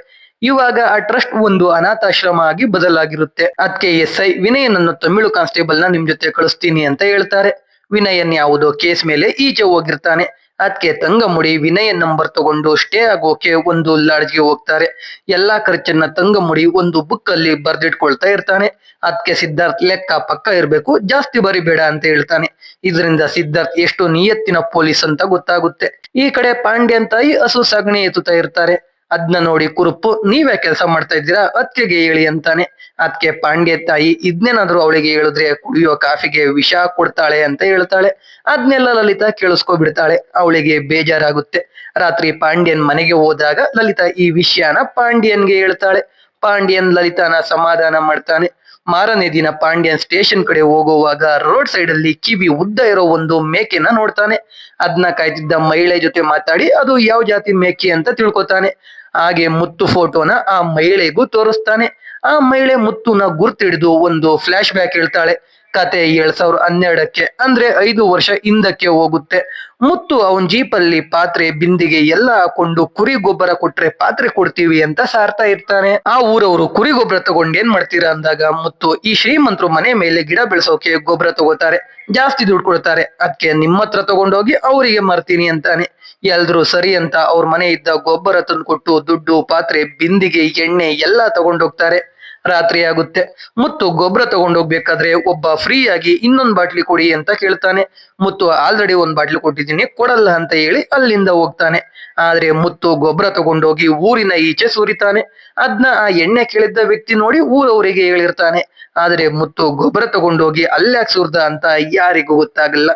ಇವಾಗ ಆ ಟ್ರಸ್ಟ್ ಒಂದು ಅನಾಥಾಶ್ರಮ ಆಗಿ ಬದಲಾಗಿರುತ್ತೆ. ಅದಕ್ಕೆ SI ವಿನಯನ್ ಅನ್ನೋ ತಮಿಳು ಕಾನ್ಸ್ಟೇಬಲ್ ನ ನಿಮ್ ಜೊತೆ ಕಳಿಸ್ತೀನಿ ಅಂತ ಹೇಳ್ತಾರೆ. ವಿನಯನ್ ಯಾವುದೋ ಕೇಸ್ ಮೇಲೆ ಈಚೆ ಹೋಗಿರ್ತಾನೆ. ಅದಕ್ಕೆ ತಂಗಮುಡಿ ವಿನಯನ್ ನಂಬರ್ ತಗೊಂಡು ಸ್ಟೇ ಆಗೋಕೆ ಒಂದು ಲಾಡ್ಜ್ಗೆ ಹೋಗ್ತಾರೆ. ಎಲ್ಲಾ ಖರ್ಚನ್ನ ತಂಗಮುಡಿ ಒಂದು ಬುಕ್ ಅಲ್ಲಿ ಬರ್ದಿಟ್ಕೊಳ್ತಾ ಇರ್ತಾನೆ. ಅದಕ್ಕೆ ಸಿದ್ಧಾರ್ಥ್ ಲೆಕ್ಕ ಪಕ್ಕ ಇರ್ಬೇಕು, ಜಾಸ್ತಿ ಬರಿಬೇಡ ಅಂತ ಹೇಳ್ತಾನೆ. ಇದರಿಂದ ಸಿದ್ಧಾರ್ಥ್ ಎಷ್ಟು ನಿಯತ್ತಿನ ಪೊಲೀಸ್ ಅಂತ ಗೊತ್ತಾಗುತ್ತೆ. ಈ ಕಡೆ ಪಾಂಡ್ಯನ್ ತಾಯಿ ಹಸು ಸಗಣಿ ಎತ್ತುತ್ತಾ ಇರ್ತಾರೆ. ಅದ್ನ ನೋಡಿ ಕುರುಪು ನೀವೇ ಕೆಲಸ ಮಾಡ್ತಾ ಇದ್ದೀರಾ ಅತ್ತಿಗೆಗೆ ಹೇಳಿ ಅಂತಾನೆ. ಅದಕ್ಕೆ ಪಾಂಡ್ಯ ತಾಯಿ ಇದ್ನೇನಾದ್ರೂ ಅವಳಿಗೆ ಹೇಳಿದ್ರೆ ಕುಡಿಯೋ ಕಾಫಿಗೆ ವಿಷ ಕೊಡ್ತಾಳೆ ಅಂತ ಹೇಳ್ತಾಳೆ. ಅದ್ನೆಲ್ಲ ಲಲಿತಾ ಕೇಳಿಸ್ಕೊಬಿಡ್ತಾಳೆ. ಅವಳಿಗೆ ಬೇಜಾರಾಗುತ್ತೆ. ರಾತ್ರಿ ಪಾಂಡ್ಯನ್ ಮನೆಗೆ ಹೋದಾಗ ಲಲಿತಾ ಈ ವಿಷಯನ ಪಾಂಡ್ಯನ್ಗೆ ಹೇಳ್ತಾಳೆ. ಪಾಂಡ್ಯನ್ ಲಲಿತಾನ ಸಮಾಧಾನ ಮಾಡ್ತಾನೆ. ಮಾರನೇ ದಿನ ಪಾಂಡ್ಯನ್ ಸ್ಟೇಷನ್ ಕಡೆ ಹೋಗುವಾಗ ರೋಡ್ ಸೈಡ್ ಅಲ್ಲಿ ಕಿವಿ ಉದ್ದ ಇರೋ ಒಂದು ಮೇಕೆನ ನೋಡ್ತಾನೆ. ಅದ್ನ ಕಾಯ್ತಿದ್ದ ಮಹಿಳೆ ಜೊತೆ ಮಾತಾಡಿ ಅದು ಯಾವ ಜಾತಿ ಮೇಕೆ ಅಂತ ತಿಳ್ಕೊತಾನೆ. ಹಾಗೆ ಮುತ್ತು ಫೋಟೋನ ಆ ಮಹಿಳೆಗೂ ತೋರಿಸ್ತಾನೆ. ಆ ಮಹಿಳೆ ಮುತ್ತುನ ಗುರ್ತಿಡಿದು ಒಂದು ಫ್ಲಾಶ್ ಬ್ಯಾಕ್ ಹೇಳ್ತಾಳೆ. ಕತೆ 2012ಕ್ಕೆ ಅಂದ್ರೆ 5 ವರ್ಷ ಹಿಂದಕ್ಕೆ ಹೋಗುತ್ತೆ. ಮುತ್ತು ಅವನ್ ಜೀಪಲ್ಲಿ ಪಾತ್ರೆ ಬಿಂದಿಗೆ ಎಲ್ಲ ಹಾಕೊಂಡು ಕುರಿ ಗೊಬ್ಬರ ಕೊಟ್ರೆ ಪಾತ್ರೆ ಕೊಡ್ತೀವಿ ಅಂತ ಸಾರ್ತಾ ಇರ್ತಾನೆ. ಆ ಊರವರು ಕುರಿ ಗೊಬ್ಬರ ತಗೊಂಡ್ ಏನ್ ಮಾಡ್ತೀರಾ ಅಂದಾಗ ಮುತ್ತು ಈ ಶ್ರೀಮಂತರು ಮನೆ ಮೇಲೆ ಗಿಡ ಬೆಳೆಸೋಕೆ ಗೊಬ್ಬರ ತಗೋತಾರೆ, ಜಾಸ್ತಿ ದುಡ್ಡು ಕೊಡ್ತಾರೆ, ಅದಕ್ಕೆ ನಿಮ್ಮ ಹತ್ರ ತಗೊಂಡೋಗಿ ಅವರಿಗೆ ಮಾರ್ತೀನಿ ಅಂತಾನೆ. ಎಲ್ರು ಸರಿ ಅಂತ ಅವ್ರ ಮನೆ ಇದ್ದ ಗೊಬ್ಬರ ತಂದ್ಕೊಟ್ಟು ದುಡ್ಡು ಪಾತ್ರೆ ಬಿಂದಿಗೆ ಎಣ್ಣೆ ಎಲ್ಲಾ ತಗೊಂಡೋಗ್ತಾರೆ. ರಾತ್ರಿ ಆಗುತ್ತೆ. ಮುತ್ತು ಗೊಬ್ಬರ ತಗೊಂಡೋಗ್ಬೇಕಾದ್ರೆ ಒಬ್ಬ ಫ್ರೀ ಆಗಿ ಇನ್ನೊಂದ್ ಬಾಟ್ಲಿ ಕೊಡಿ ಅಂತ ಕೇಳ್ತಾನೆ. ಮುತ್ತು ಆಲ್ರೆಡಿ ಒಂದ್ ಬಾಟ್ಲಿ ಕೊಟ್ಟಿದ್ದೀನಿ ಕೊಡಲ್ಲ ಅಂತ ಹೇಳಿ ಅಲ್ಲಿಂದ ಹೋಗ್ತಾನೆ. ಆದ್ರೆ ಮುತ್ತು ಗೊಬ್ಬರ ತಗೊಂಡೋಗಿ ಊರಿನ ಈಚೆ ಸುರಿತಾನೆ. ಅದ್ನ ಆ ಎಣ್ಣೆ ಕೇಳಿದ್ದ ವ್ಯಕ್ತಿ ನೋಡಿ ಊರವರಿಗೆ ಹೇಳಿರ್ತಾನೆ. ಆದ್ರೆ ಮುತ್ತು ಗೊಬ್ಬರ ತಗೊಂಡೋಗಿ ಅಲ್ಯಾಕ್ ಸುರ್ದ ಅಂತ ಯಾರಿಗೂ ಗೊತ್ತಾಗಲ್ಲ.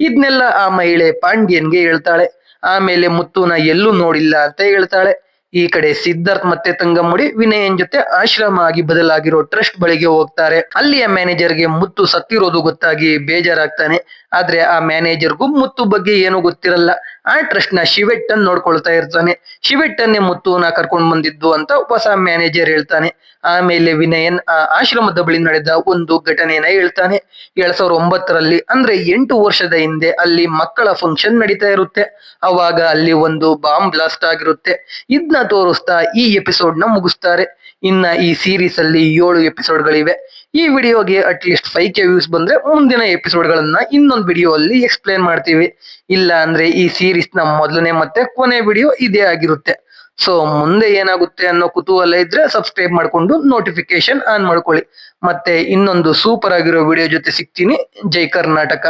ಇದ್ನೆಲ್ಲ ಆ ಮಹಿಳೆ ಪಾಂಡ್ಯನ್ಗೆ ಹೇಳ್ತಾಳೆ. ಆಮೇಲೆ ಮುತ್ತುನ ಎಲ್ಲೂ ನೋಡಿಲ್ಲ ಅಂತ ಹೇಳ್ತಾಳೆ. ಈ ಕಡೆ ಸಿದ್ಧಾರ್ಥ್ ಮತ್ತೆ ತಂಗಮ್ಮುಡಿ ವಿನಯನ್ ಜೊತೆ ಆಶ್ರಮ ಆಗಿ ಬದಲಾಗಿರೋ ಟ್ರಸ್ಟ್ ಬಳಿಗೆ ಹೋಗ್ತಾರೆ. ಅಲ್ಲಿಯ ಮ್ಯಾನೇಜರ್ಗೆ ಮುತ್ತು ಸತ್ತಿರೋದು ಗೊತ್ತಾಗಿ ಬೇಜಾರಾಗ್ತಾನೆ. ಆದ್ರೆ ಆ ಮ್ಯಾನೇಜರ್ಗೂ ಮುತ್ತು ಬಗ್ಗೆ ಏನು ಗೊತ್ತಿರಲ್ಲ. ಆ ಟ್ರಸ್ಟ್ ನ ಶಿವೆಟ್ಟನ್ ನೋಡ್ಕೊಳ್ತಾ ಇರ್ತಾನೆ. ಶಿವೆಟ್ಟನ್ನೇ ಮುತ್ತುನ ಕರ್ಕೊಂಡ್ ಬಂದಿದ್ದು ಅಂತ ಹೊಸ ಮ್ಯಾನೇಜರ್ ಹೇಳ್ತಾನೆ. ಆಮೇಲೆ ವಿನಯನ್ ಆ ಆಶ್ರಮದ ಬಳಿ ನಡೆದ ಒಂದು ಘಟನೆನ ಹೇಳ್ತಾನೆ. 2009ರಲ್ಲಿ ಅಂದ್ರೆ 8 ವರ್ಷದ ಹಿಂದೆ ಅಲ್ಲಿ ಮಕ್ಕಳ ಫಂಕ್ಷನ್ ನಡೀತಾ ಇರುತ್ತೆ. ಅವಾಗ ಅಲ್ಲಿ ಒಂದು ಬಾಂಬ್ ಬ್ಲಾಸ್ಟ್ ಆಗಿರುತ್ತೆ. ಇದನ್ನ ತೋರಿಸ್ತಾ ಈ ಎಪಿಸೋಡ್ ನ ಮುಗಿಸ್ತಾರೆ. ಇನ್ನ ಈ ಸೀರೀಸ್ ಅಲ್ಲಿ 7 ಎಪಿಸೋಡ್ಗಳಿವೆ. ಈ ವಿಡಿಯೋಗೆ ಅಟ್ಲೀಸ್ಟ್ 5K ವ್ಯೂಸ್ ಬಂದ್ರೆ ಮುಂದಿನ ಎಪಿಸೋಡ್ ಗಳನ್ನ ಇನ್ನೊಂದು ವಿಡಿಯೋ ಅಲ್ಲಿ ಎಕ್ಸ್ಪ್ಲೇನ್ ಮಾಡ್ತೀವಿ. ಇಲ್ಲ ಅಂದ್ರೆ ಈ ಸೀರೀಸ್ ನ ಮೊದಲನೇ ಮತ್ತೆ ಕೊನೆ ವಿಡಿಯೋ ಇದೇ ಆಗಿರುತ್ತೆ. ಸೊ ಮುಂದೆ ಏನಾಗುತ್ತೆ ಅನ್ನೋ ಕುತೂಹಲ ಇದ್ರೆ ಸಬ್ಸ್ಕ್ರೈಬ್ ಮಾಡ್ಕೊಂಡು ನೋಟಿಫಿಕೇಶನ್ ಆನ್ ಮಾಡ್ಕೊಳ್ಳಿ. ಮತ್ತೆ ಇನ್ನೊಂದು ಸೂಪರ್ ಆಗಿರೋ ವಿಡಿಯೋ ಜೊತೆ ಸಿಗ್ತೀನಿ. ಜೈ ಕರ್ನಾಟಕ.